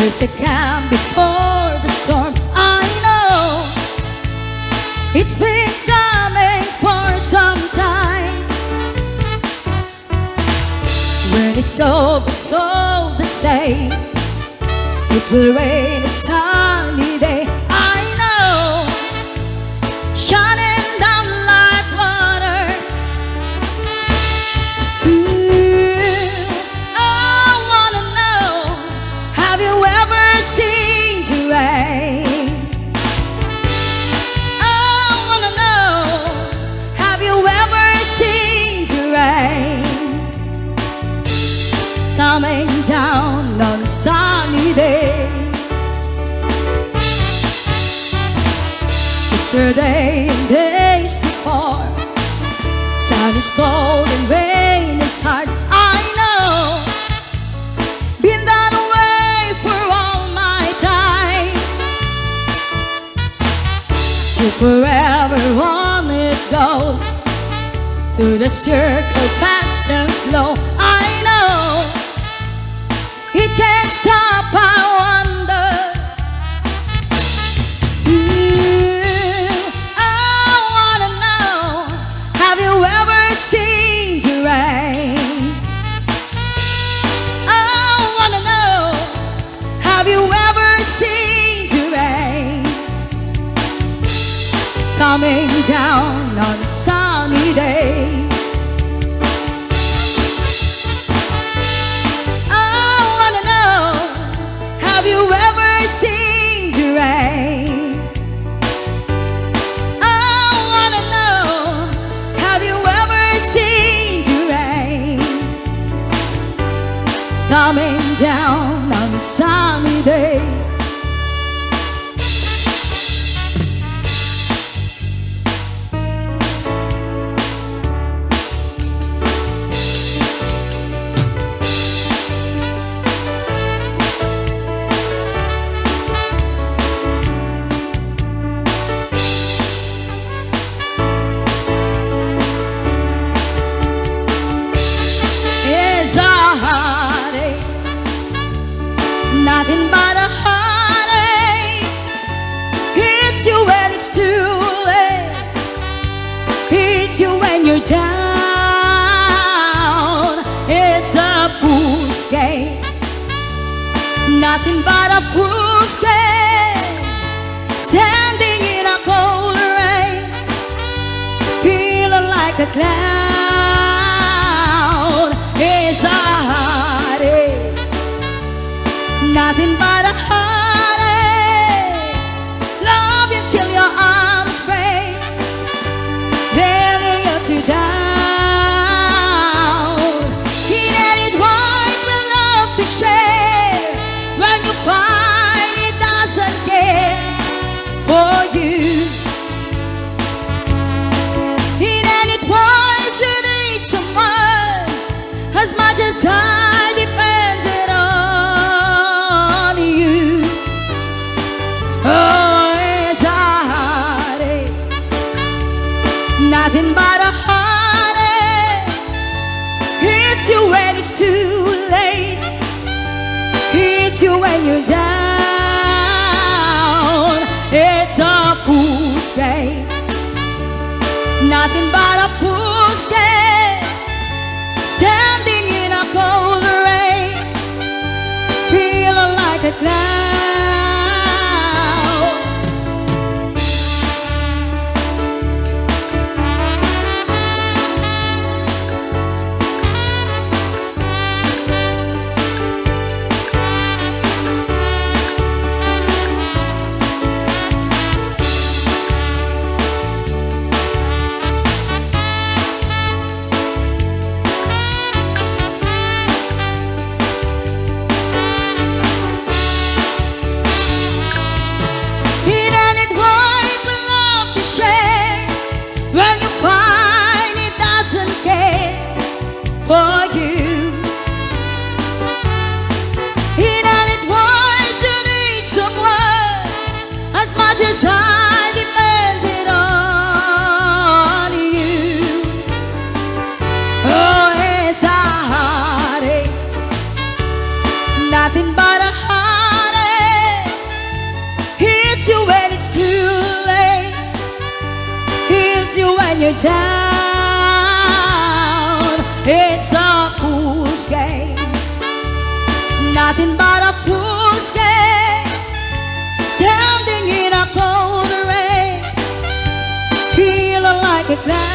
There's a calm before the storm. I know it's been coming for some time. When it's over, so they say, it will rain a sunny day. I know, shining down like water. I wanna know, have you ever seen the rain? I wanna know, have you ever seen the rain? Coming down on a sunny day. Yesterday and days before, sun is cold and rain is hard. I know, been that way for all my time. To forever on it goes, through the circle fast and slow. I know, it can't stop, I wonder. I wanna know, have you ever seen the rain? I wanna know, have you ever seen the rain? Coming down on a sunny day. Have you ever seen the rain? I wanna know, have you ever seen the rain? Coming down on a sunny day. Nothing but a heartache. Hits you when it's too late. Hits you when you're down. It's a fool's game. Nothing but a fool's game. Standing in a cold rain, feeling like a clown. It's a heartache. Nothing but a heartache. Love you till your arms break, begging you to down. He needed one with love to share. When you find he doesn't care for you, he needed one to need someone as much as I depended on. Oh, it's a heartache. Nothing but a heartache. Hits you when it's too late. Hits you when you're down. It's a fool's game. Nothing but a fool's game. Standing in a cold rain, feeling like a clown. down. It's a fool's game, nothing but a fool's game. Standing in a cold rain, feeling like a clown.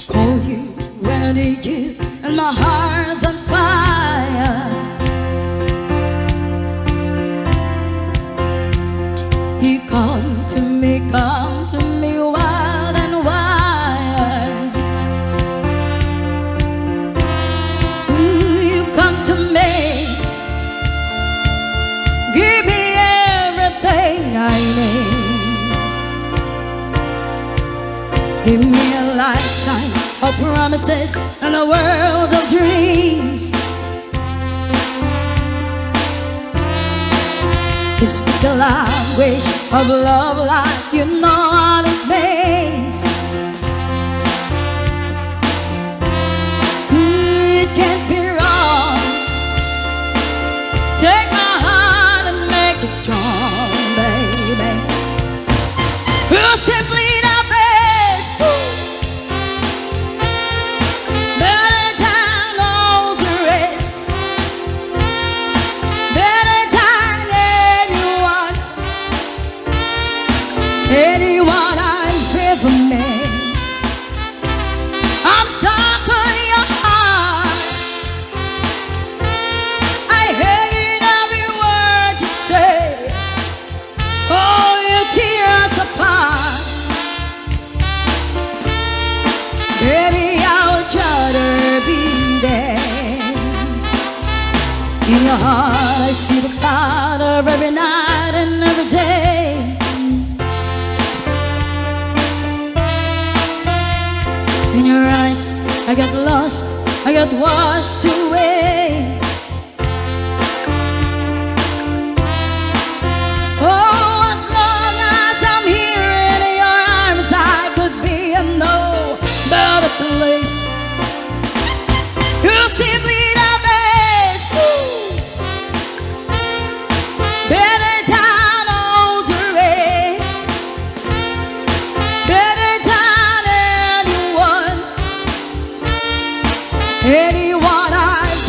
Call you when I need you, and my heart's on fire. You come to me wild and wild. Ooh, you come to me, give me everything I need. Give me a lifetime of promises and a world of dreams. You speak the language of love like you know what it means. It can't be wrong. Take my heart and make it strong, baby. You're simply the best. Better than all the rest. Better than anyone I've ever met. I'm stuck on your heart. I hate every word you say. All your tears apart. Baby, I would try to be there. In your heart I see the start of every night and every day. In your eyes I got lost, I got washed away. Oh, as long as I'm here in your arms, I could be in no better place. You're simply the best. Better than all the rest. Better than anyone I've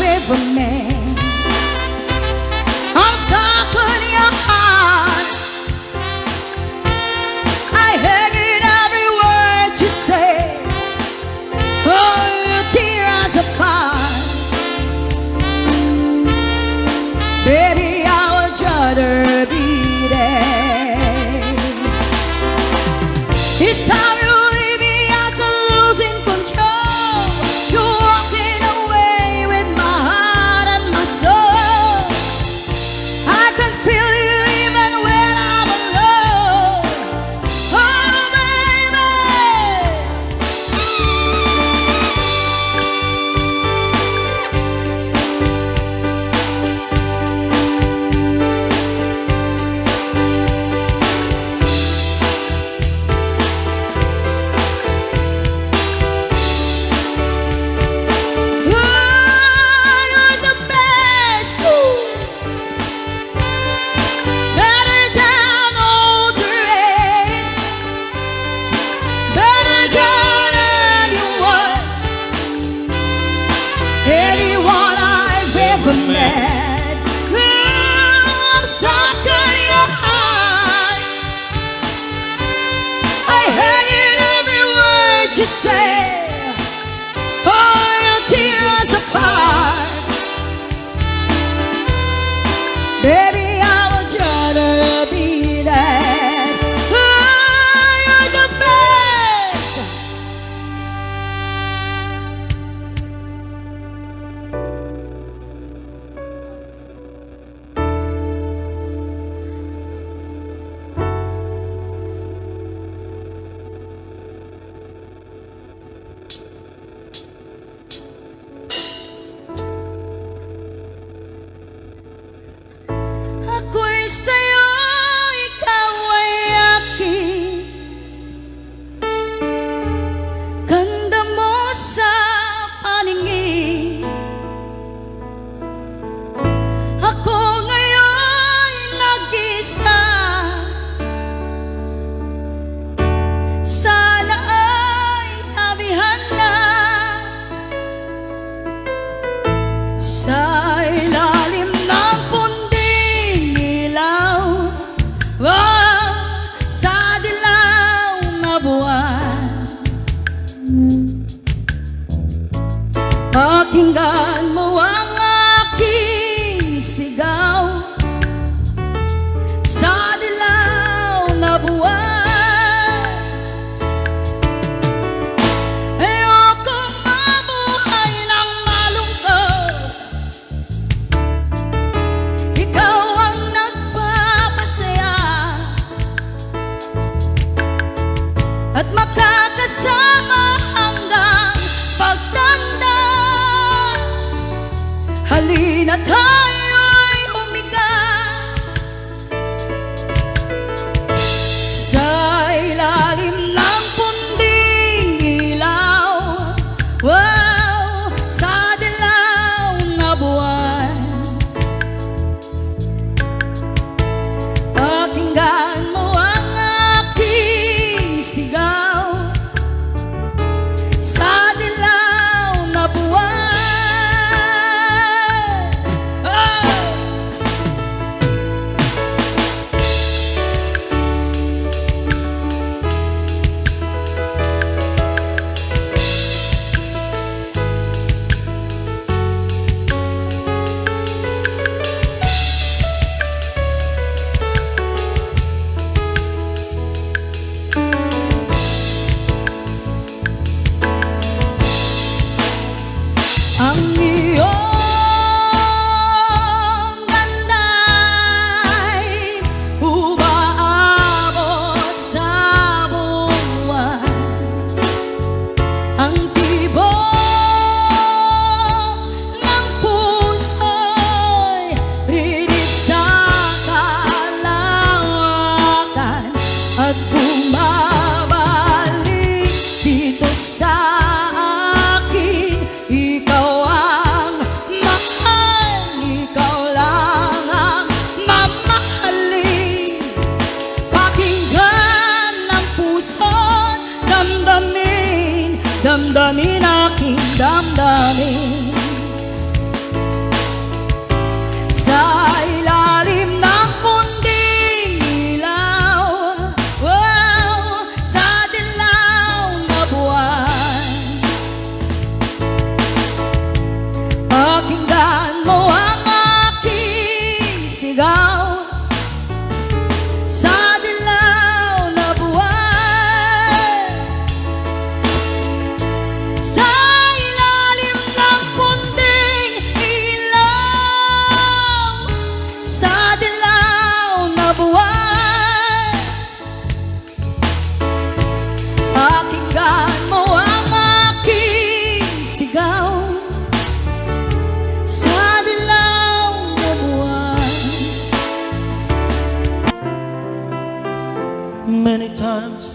Many times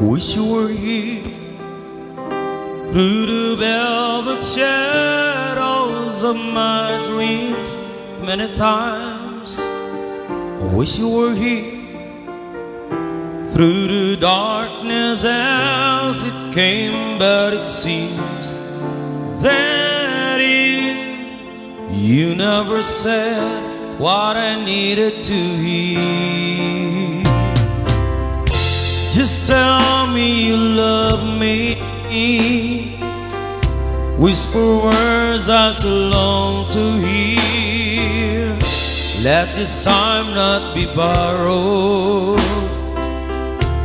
wish you were here, through the velvet shadows of my dreams. Many times I wish you were here, through the darkness as it came. But it seems that you never said what I needed to hear. Just tell me you love me, whisper words I so long to hear. Let this time not be borrowed,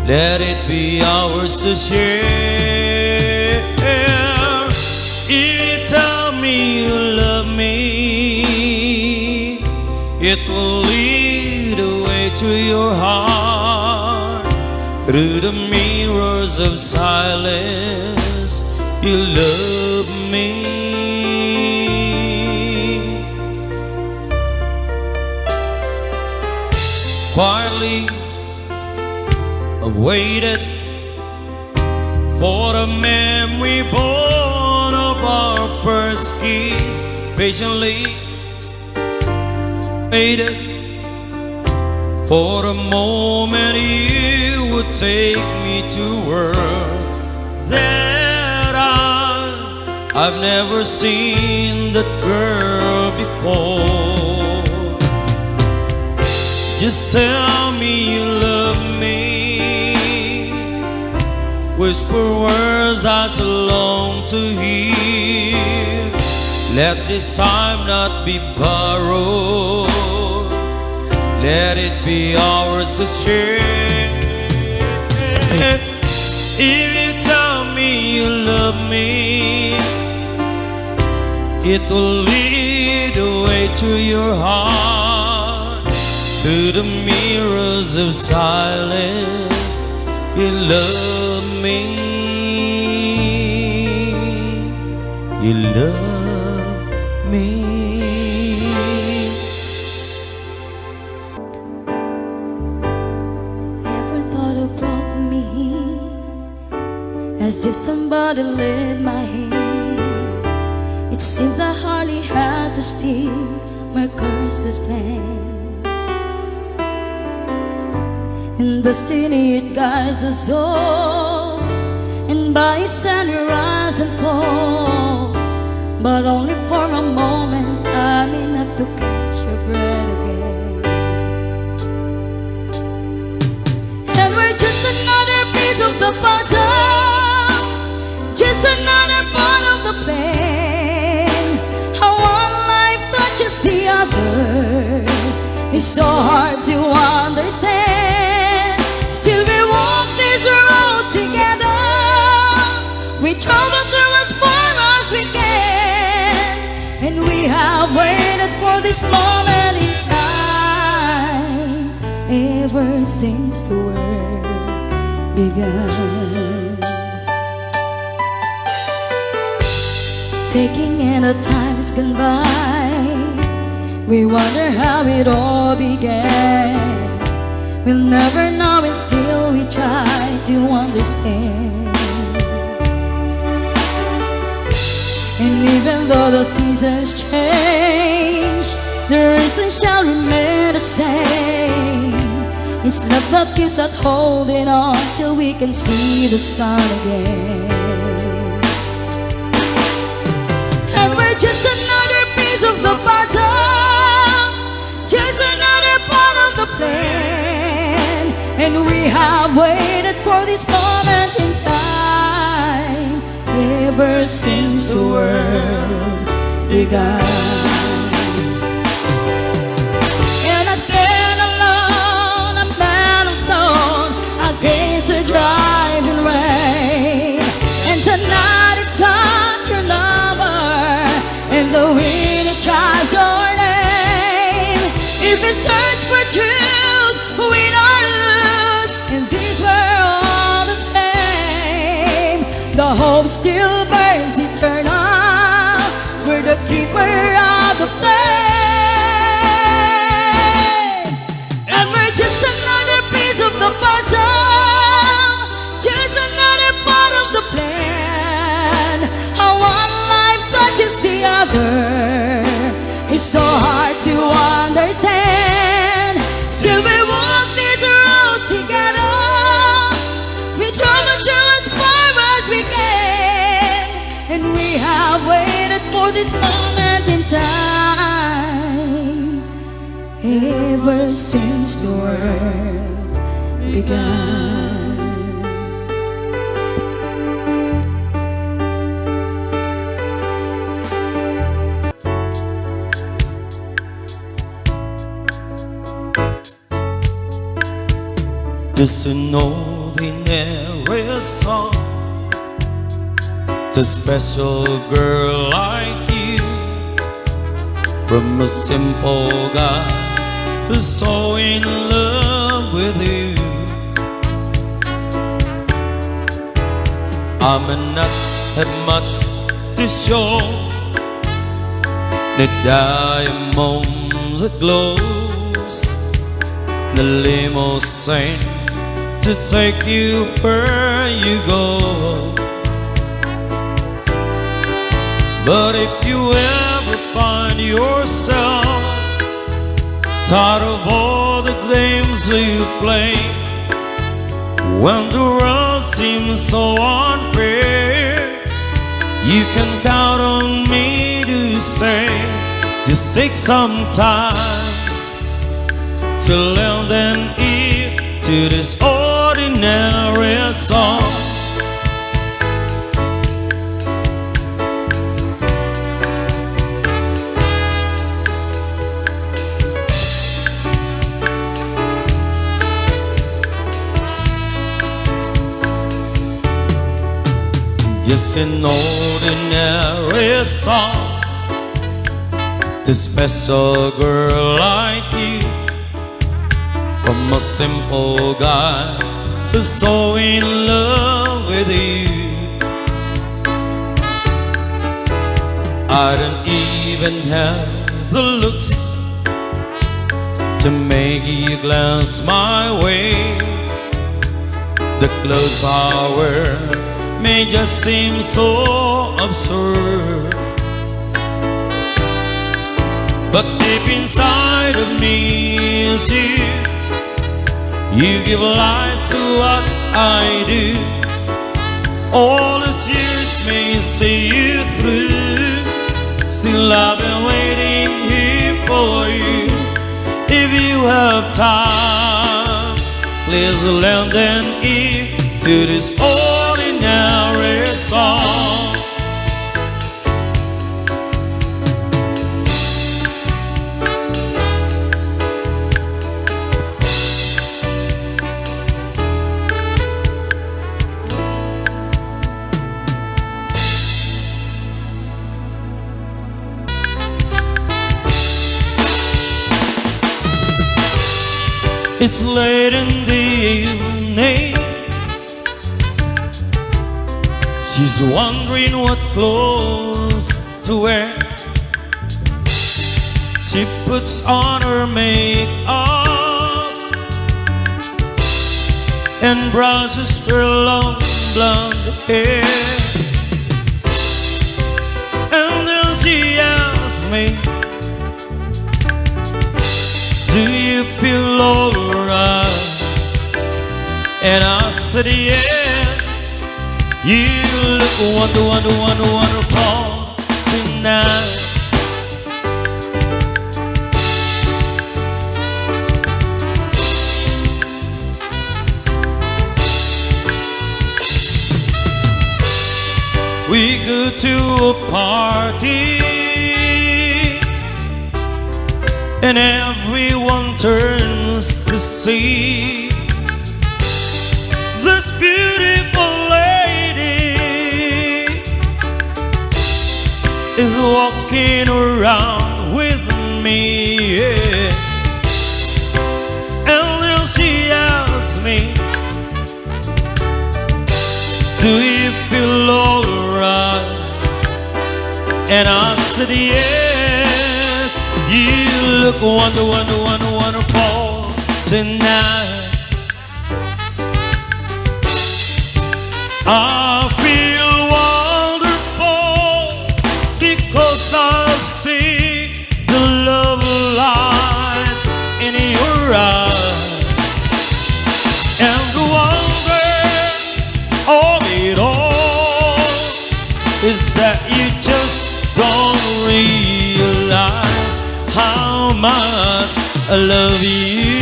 let it be ours to share. If you tell me you love me, it will lead the way to your heart. Through the mirrors of silence, you love me. Quietly I've waited for the memory born of our first kiss. Patiently waited for the moment you would take me to a world that I've never seen that girl before. Just tell me you love me, whisper words I so long to hear. Let this time not be borrowed, let it be ours to share. If you tell me you love me, it will lead the way to your heart. Through the mirrors of silence, you love me. You love me. As if somebody led my hand. It seems I hardly had to steal my curse was planned. And destiny it guides us all, and by its hand we rise and fall. But only for a moment, time enough to catch your breath again. And we're just another piece of the puzzle, just another part of the plan. How one life touches the other is so hard to understand. Still we walk this road together, we travel through as far as we can. And we have waited for this moment in time, ever since the world began. Taking in the times gone by, we wonder how it all began. We'll never know and still we try to understand. And even though the seasons change, the reason shall remain the same. It's love that keeps us holding on till we can see the sun again. Just another piece of the puzzle, just another part of the plan. And we have waited for this moment in time, ever since the world began. And I stand alone, a man of stone, against the driving rain. And tonight it's got your lover, and the wind it tries your name. If we search for truth, we don't lose. And these were all the same. The hope still burns eternal. We're the keeper of the flame. And we're just another piece of the for this moment in time, ever since the world began. Just an ordinary song, the special girl like you, from a simple guy who's so in love with you. I may not have much to show, the diamond that glows, the limousine to take you where you go. But if you ever find yourself tired of all the games you play, when the world seems so unfair, you can count on me to stay. Just take some time to lend an ear to this ordinary song. Just an ordinary song, the special girl like you, from a simple guy who's so in love with you. I don't even have the looks to make you glance my way. The clothes I wear may just seem so absurd, but deep inside of me is you. You give life to what I do. All these years may see you through. Still I've been waiting here for you. If you have time, please lend an ear to this ordinary song. It's late in the evening. She's wondering what clothes to wear. She puts on her makeup and brushes her long blonde hair. And then she asks me, do you feel alright? And I said yes. You look wonderful tonight. We go to a party and everyone turns to see this beautiful lady is walking around with me, yeah. And then she asks me, do you feel alright? And I said yes. You look wonderful tonight. I feel wonderful because I see the love lies in your eyes, and the wonder of it all is that you just don't I love you.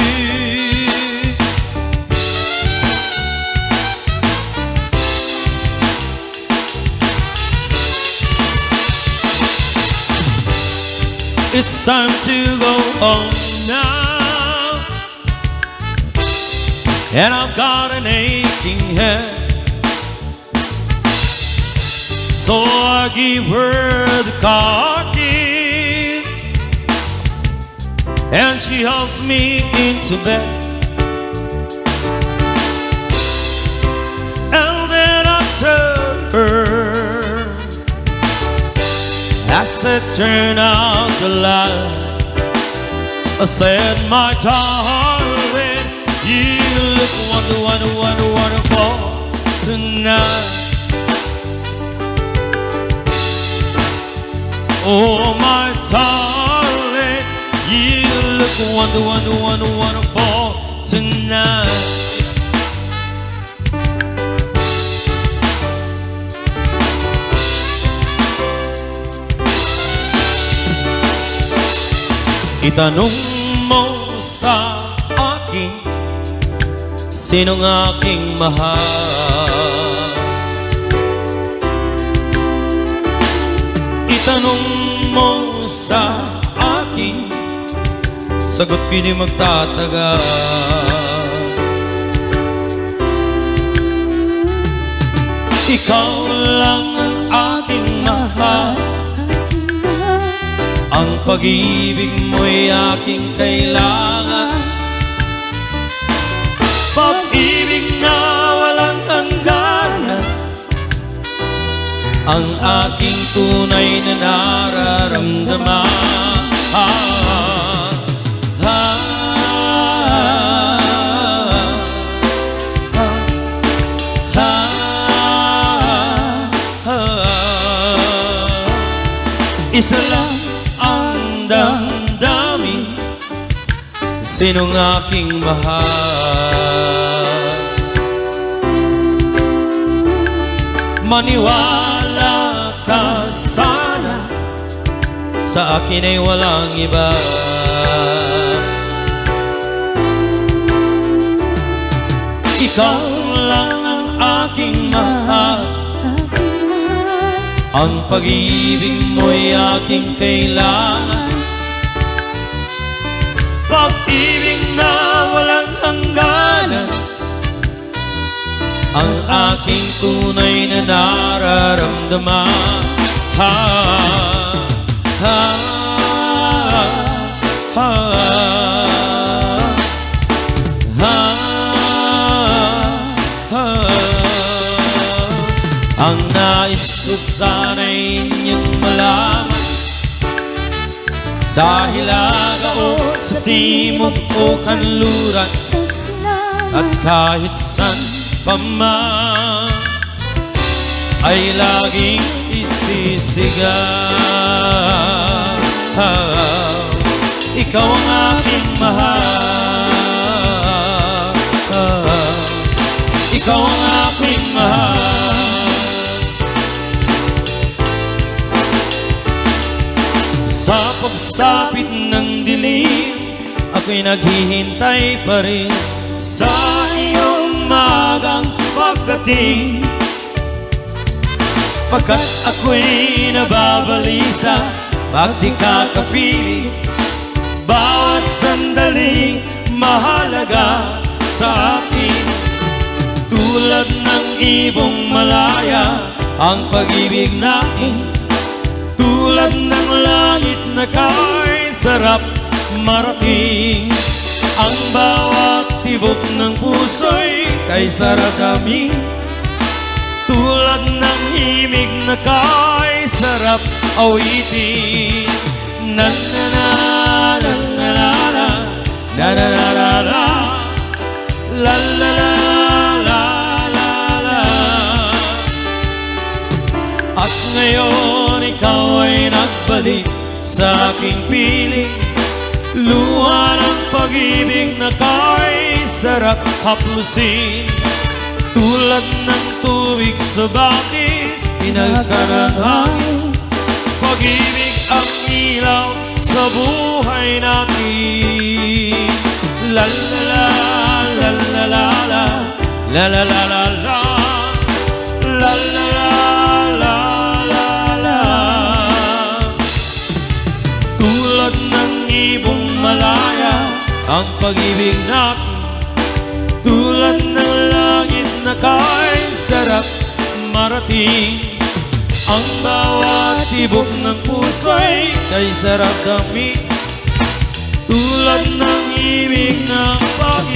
It's time to go home now, and I've got an aching head, so I give her the car key, and she helps me into bed, and then I tell her, I said, turn out the light. I said, my darling, you look wonderful tonight. Oh, my darling, you look wonderful tonight. Itanong mo sa akin, sinong aking mahal? Itanong mo sa akin, sagot ko di magtatagal. Ikaw lang ang aking mahal, ang pag-ibig mo'y aking kailangan. Pag-ibig na walang hangganan, ang aking tunay na nararamdaman. Isa lang ang damdamin, sinong aking mahal? Maniwala ka sana, sa akin ay walang iba. Ikaw lang ang aking mahal, ang pag-ibig mo'y aking kailangan. Pag-ibig na walang hangganan, ang aking tunay na nararamdaman. Ang nais ko sana'y inyong malaman, sa hilaga o sa timog o kanluran, at kahit san pa man, ay laging isisigaw. Ikaw ang aking mahal, ikaw ang aking mahal. Sa pagsapit ng dilim, ako'y naghihintay pa rin sa iyong magang pagdating. Pagkat ako'y nababalisa pag di ka kapiling, bawat sandaling mahalaga sa akin. Tulad ng ibong malaya ang pag-ibig natin, tulad ng langit na kay sarap marating. Ang bawat tibok ng puso'y kay sarap kami, tulad ng himig na kay sarap awitin. Na na na na na na na na na na na la la la la la la. At ngayon ikaw ay nagbalik sa aking piling, luha ng pag-ibig na kay sarap haplusin. Tulad ng tubig sa bakis, pinagkarangangin, pag-ibig ang ilaw sa sa buhay natin. La la la la la la la la la la la la la la la la la. Tulad ng ibong malaya ang pag-ibig natin, tulad ng langit na kay sarap marating. Ang bawat tibok ng puso'y kay sarap kami, tulad ng ibig ng pag-ibig.